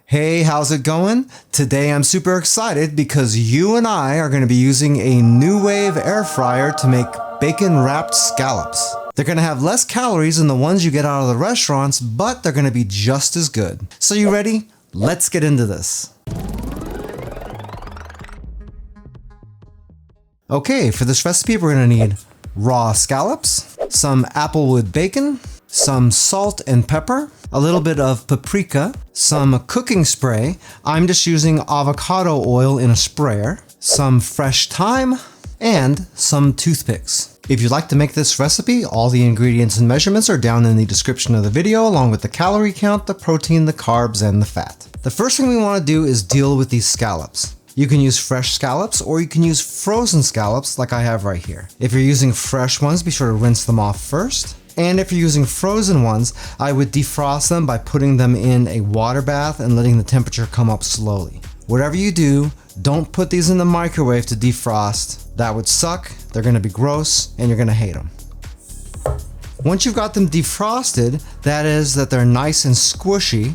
Hey, how's it going? Today I'm super excited because you and I are going to be using a Nuwave air fryer to make bacon wrapped scallops. They're going to have less calories than the ones you get out of the restaurants, but they're going to be just as good. So you ready? Let's get into this. Okay, for this recipe we're going to need raw scallops, some applewood bacon, some salt and pepper, a little bit of paprika, some cooking spray. I'm just using avocado oil in a sprayer, some fresh thyme, and some toothpicks. If you'd like to make this recipe, all the ingredients and measurements are down in the description of the video, along with the calorie count, the protein, the carbs, and the fat. The first thing we want to do is deal with these scallops. You can use fresh scallops or you can use frozen scallops like I have right here. If you're using fresh ones, be sure to rinse them off first. And if you're using frozen ones, I would defrost them by putting them in a water bath and letting the temperature come up slowly. Whatever you do, don't put these in the microwave to defrost. That would suck, they're gonna be gross, and you're gonna hate them. Once you've got them defrosted, that is that they're nice and squishy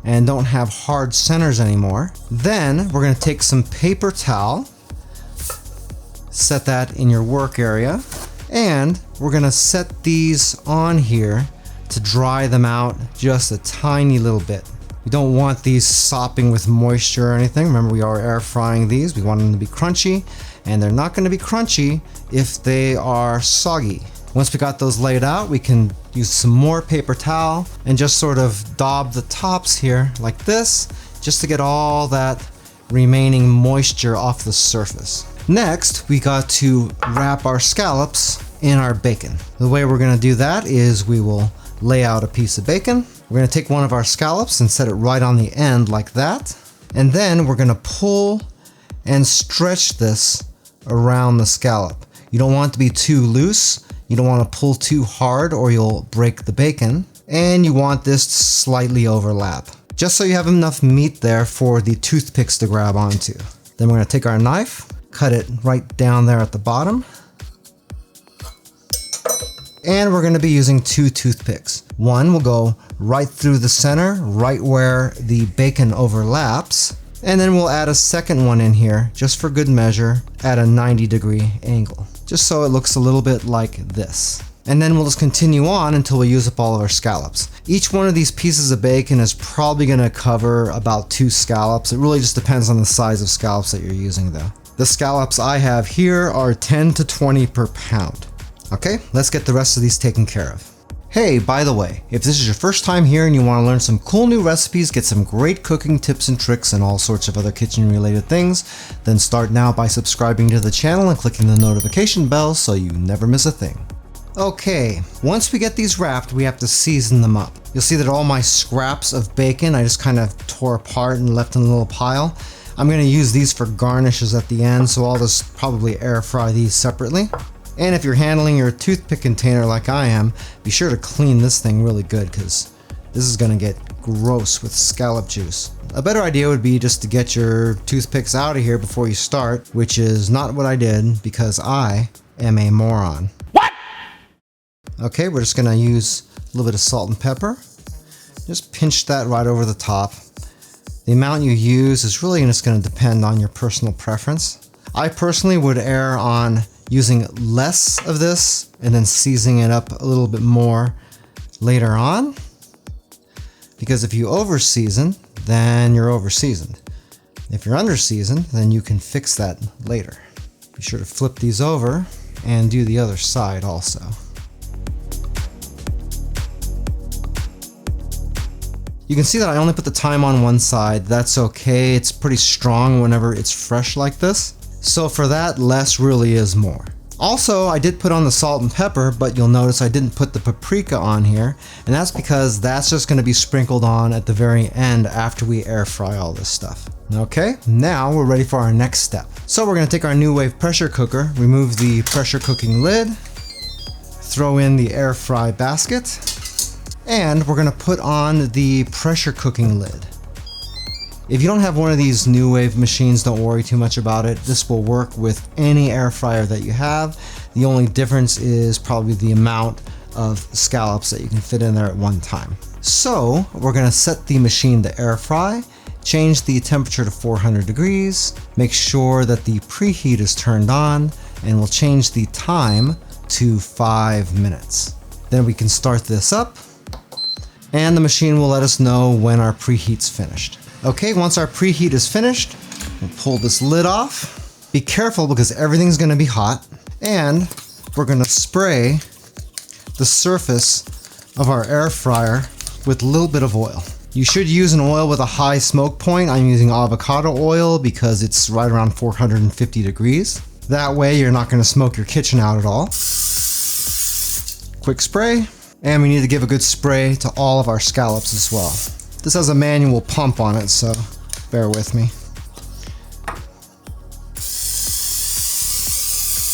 and don't have hard centers anymore, then we're gonna take some paper towel, set that in your work area, and we're gonna set these on here to dry them out just a tiny little bit. We don't want these sopping with moisture or anything. Remember, we are air frying these. We want them to be crunchy, and they're not gonna be crunchy if they are soggy. Once we got those laid out, we can use some more paper towel and just sort of daub the tops here like this, just to get all that remaining moisture off the surface. Next, we got to wrap our scallops in our bacon. The way we're gonna do that is we will lay out a piece of bacon. We're gonna take one of our scallops and set it right on the end like that. And then we're gonna pull and stretch this around the scallop. You don't want it to be too loose. You don't want to pull too hard or you'll break the bacon. And you want this to slightly overlap, just so you have enough meat there for the toothpicks to grab onto. Then we're gonna take our knife, cut it right down there at the bottom. And we're gonna be using two toothpicks. One will go right through the center, right where the bacon overlaps. And then we'll add a second one in here, just for good measure, at a 90-degree angle, just so it looks a little bit like this. And then we'll just continue on until we use up all of our scallops. Each one of these pieces of bacon is probably gonna cover about 2 scallops. It really just depends on the size of scallops that you're using though. The scallops I have here are 10 to 20 per pound. Okay, let's get the rest of these taken care of. Hey, by the way, if this is your first time here and you want to learn some cool new recipes, get some great cooking tips and tricks and all sorts of other kitchen related things, then start now by subscribing to the channel and clicking the notification bell so you never miss a thing. Okay, once we get these wrapped, we have to season them up. You'll see that all my scraps of bacon I just kind of tore apart and left in a little pile. I'm going to use these for garnishes at the end, so I'll just probably air fry these separately. And if you're handling your toothpick container like I am, be sure to clean this thing really good because this is gonna get gross with scallop juice. A better idea would be just to get your toothpicks out of here before you start, which is not what I did because I am a moron. What? Okay, we're just gonna use a little bit of salt and pepper. Just pinch that right over the top. The amount you use is really just gonna depend on your personal preference. I personally would err on using less of this and then seasoning it up a little bit more later on. Because if you over season, then you're over seasoned. If you're under seasoned, then you can fix that later. Be sure to flip these over and do the other side also. You can see that I only put the thyme on one side. That's okay, it's pretty strong whenever it's fresh like this. So for that, less really is more. Also, I did put on the salt and pepper, but you'll notice I didn't put the paprika on here, and that's because that's just gonna be sprinkled on at the very end after we air fry all this stuff. Okay, now we're ready for our next step. So we're gonna take our Nuwave pressure cooker, remove the pressure cooking lid, throw in the air fry basket, and we're gonna put on the pressure cooking lid. If you don't have one of these Nuwave machines, don't worry too much about it. This will work with any air fryer that you have. The only difference is probably the amount of scallops that you can fit in there at one time. So we're gonna set the machine to air fry change the temperature to 400 degrees, make sure that the preheat is turned on, and we'll change the time to 5 minutes. Then we can start this up, and the machine will let us know when our preheat's finished. Okay, once our preheat is finished, we'll pull this lid off. Be careful because everything's gonna be hot, and we're gonna spray the surface of our air fryer with a little bit of oil. You should use an oil with a high smoke point. I'm using avocado oil because it's right around 450 degrees. That way you're not gonna smoke your kitchen out at all. Quick spray, and we need to give a good spray to all of our scallops as well. This has a manual pump on it, so bear with me.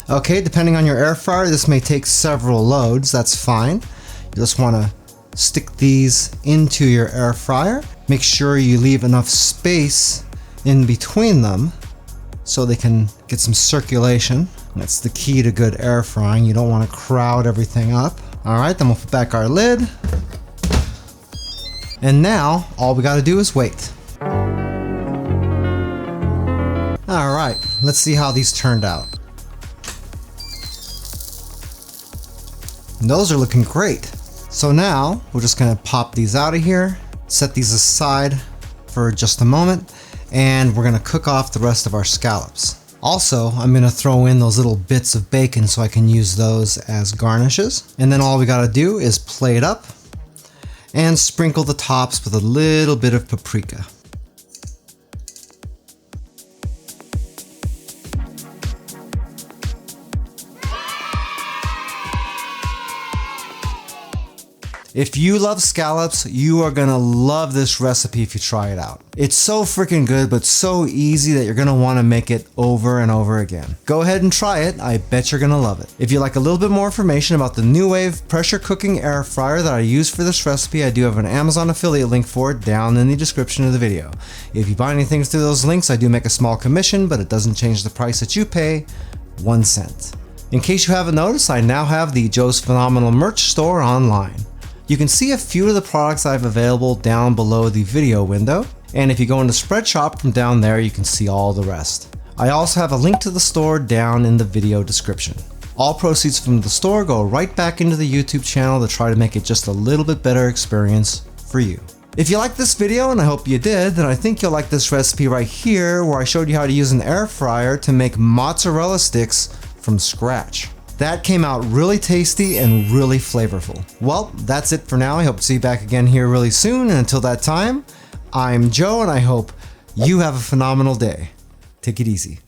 Okay, depending on your air fryer, this may take several loads, that's fine. You just wanna stick these into your air fryer. Make sure you leave enough space in between them so they can get some circulation. That's the key to good air frying. You don't want to crowd everything up. All right, then we'll put back our lid. And now all we got to do is wait. All right, let's see how these turned out. Those are looking great. So now we're just gonna pop these out of here, set these aside for just a moment, and we're gonna cook off the rest of our scallops. Also, I'm gonna throw in those little bits of bacon so I can use those as garnishes. And then all we gotta do is plate up and sprinkle the tops with a little bit of paprika. If you love scallops, you are gonna love this recipe if you try it out. It's so freaking good, but so easy that you're gonna wanna make it over and over again. Go ahead and try it, I bet you're gonna love it. If you'd like a little bit more information about the Nuwave pressure cooking air fryer that I use for this recipe, I do have an Amazon affiliate link for it down in the description of the video. If you buy anything through those links, I do make a small commission, but it doesn't change the price that you pay, 1 cent. In case you haven't noticed, I now have the Joe's Phenomenal merch store online. You can see a few of the products I have available down below the video window, and if you go into Spreadshop from down there, you can see all the rest. I also have a link to the store down in the video description. All proceeds from the store go right back into the YouTube channel to try to make it just a little bit better experience for you. If you liked this video, and I hope you did, then I think you'll like this recipe right here where I showed you how to use an air fryer to make mozzarella sticks from scratch. That came out really tasty and really flavorful. Well, that's it for now. I hope to see you back again here really soon. And until that time, I'm Joe, and I hope you have a phenomenal day. Take it easy.